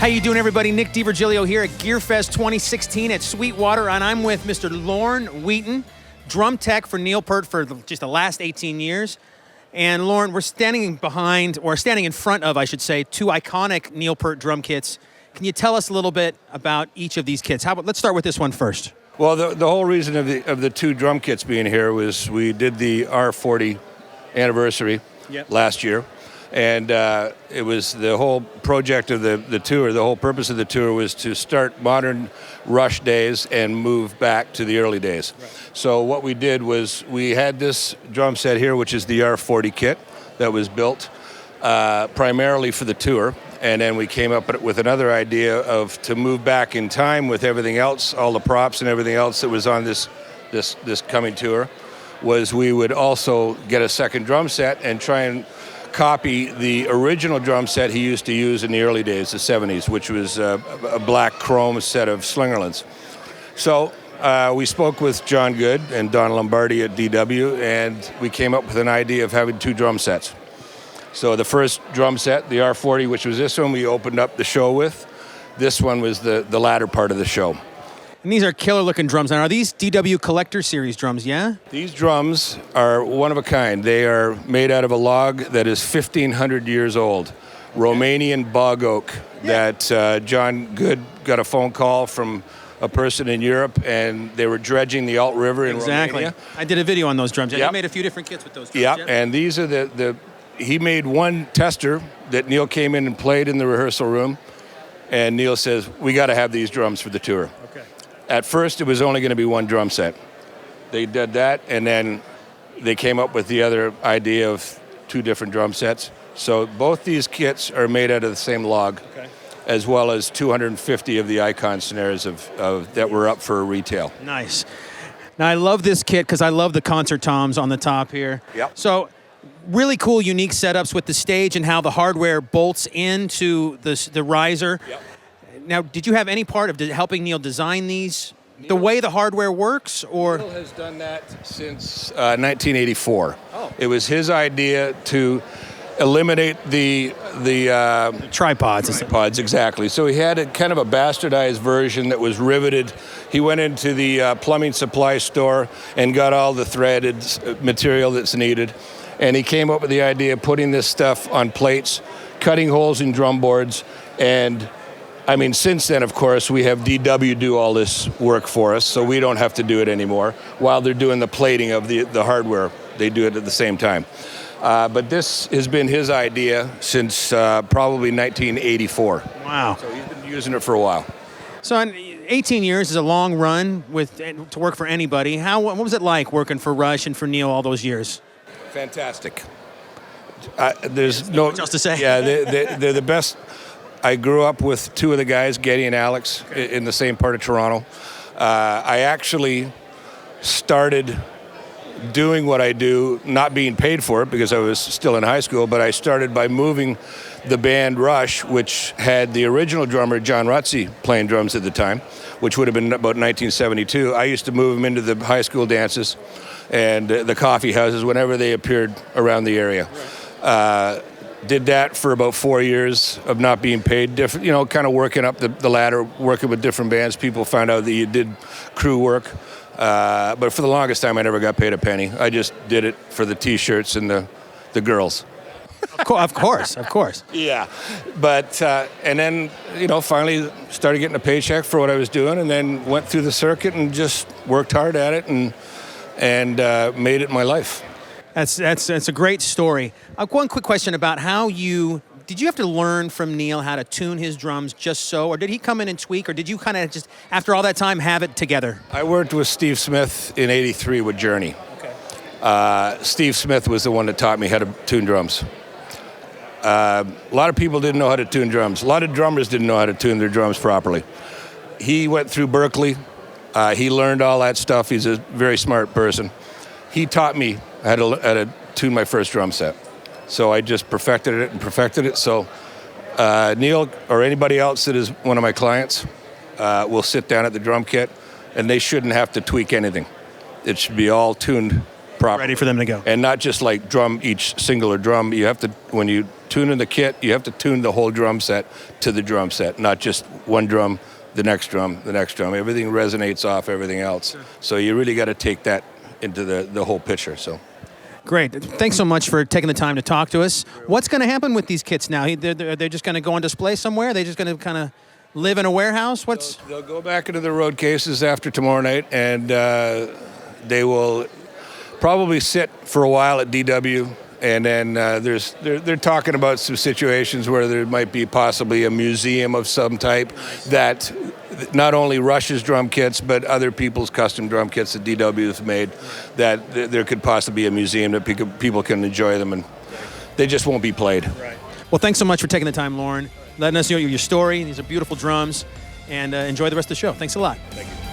How you doing, everybody? Nick DiVirgilio here at GearFest 2016 at Sweetwater, and I'm with Mr. Lorne Wheaton, drum tech for Neil Peart for just the last 18 years. And Lorne, we're standing in front of, I should say, two iconic Neil Peart drum kits. Can you tell us a little bit about each of these kits? Let's start with this one first. Well, the whole reason of the two drum kits being here was we did the R40 anniversary last year. And it was the whole project of the tour, the whole purpose of the tour was to start modern Rush days and move back to the early days. Right. So what we did was we had this drum set here, which is the R40 kit that was built primarily for the tour. And then we came up with another idea to move back in time with everything else, all the props and everything else that was on this coming tour, was we would also get a second drum set and try and copy the original drum set he used to use in the early days, the 70s, which was a black chrome set of Slingerlands. So we spoke with John Good and Don Lombardi at DW, and we came up with an idea of having two drum sets. So the first drum set, the R40, which was this one, we opened up the show with. This one was the latter part of the show. And these are killer-looking drums. Now, are these DW Collector Series drums, yeah? These drums are one of a kind. They are made out of a log that is 1,500 years old, Romanian bog oak, that John Good got a phone call from a person in Europe, and they were dredging the Alt River in Romania. I did a video on those drums. I made a few different kits with those drums. Yeah, and these are he made one tester that Neil came in and played in the rehearsal room, and Neil says, we got to have these drums for the tour. Okay. At first, it was only going to be one drum set. They did that, and then they came up with the other idea of two different drum sets. So both these kits are made out of the same log, as well as 250 of the icon snares that were up for retail. Nice. Now, I love this kit because I love the concert toms on the top here. Yep. So really cool, unique setups with the stage and how the hardware bolts into the riser. Yep. Now, did you have any part of helping Neil design these, the way the hardware works, or? Neil has done that since 1984. Oh. It was his idea to eliminate the tripods. Tripods, exactly. So he had a kind of a bastardized version that was riveted. He went into the plumbing supply store and got all the threaded material that's needed. And he came up with the idea of putting this stuff on plates, cutting holes in drum boards, and I mean, since then, of course, we have DW do all this work for us, so we don't have to do it anymore. While they're doing the plating of the hardware, they do it at the same time. But this has been his idea since probably 1984. Wow. So he's been using it for a while. So 18 years is a long run to work for anybody. What was it like working for Rush and for Neil all those years? Fantastic. There's no much else to say. Yeah, they're the best. I grew up with two of the guys, Geddy and Alex, in the same part of Toronto. I actually started doing what I do, not being paid for it because I was still in high school, but I started by moving the band Rush, which had the original drummer, John Rutsey, playing drums at the time, which would have been about 1972. I used to move them into the high school dances and the coffee houses whenever they appeared around the area. Did that for about 4 years of not being paid, kind of working up the ladder, working with different bands. People found out that you did crew work. But for the longest time, I never got paid a penny. I just did it for the T-shirts and the girls. Of course. Yeah. But, and then, finally started getting a paycheck for what I was doing, and then went through the circuit and just worked hard at it and made it my life. That's a great story. One quick question about did you have to learn from Neil how to tune his drums just so, or did he come in and tweak, or did you kind of just, after all that time, have it together? I worked with Steve Smith in '83 with Journey. Okay. Steve Smith was the one that taught me how to tune drums. A lot of people didn't know how to tune drums. A lot of drummers didn't know how to tune their drums properly. He went through Berkeley. He learned all that stuff. He's a very smart person. He taught me how to tune my first drum set. So I just perfected it. So Neil or anybody else that is one of my clients will sit down at the drum kit, and they shouldn't have to tweak anything. It should be all tuned properly. Ready for them to go. And not just like drum each singular drum. You have to, when you tune in the kit, you have to tune the whole drum set to the drum set, not just one drum, the next drum, the next drum. Everything resonates off everything else. Sure. So you really got to take that into the whole picture. So. Great. Thanks so much for taking the time to talk to us. What's going to happen with these kits now? They're just going to go on display somewhere? Are they just going to kind of live in a warehouse? They'll go back into the road cases after tomorrow night, and they will probably sit for a while at DW. And then they're talking about some situations where there might be possibly a museum of some type that not only Rush's drum kits, but other people's custom drum kits that DW has made, that there could possibly be a museum that people can enjoy them, and they just won't be played. Right. Well, thanks so much for taking the time, Lorne, letting us know your story. These are beautiful drums, and enjoy the rest of the show. Thanks a lot. Thank you.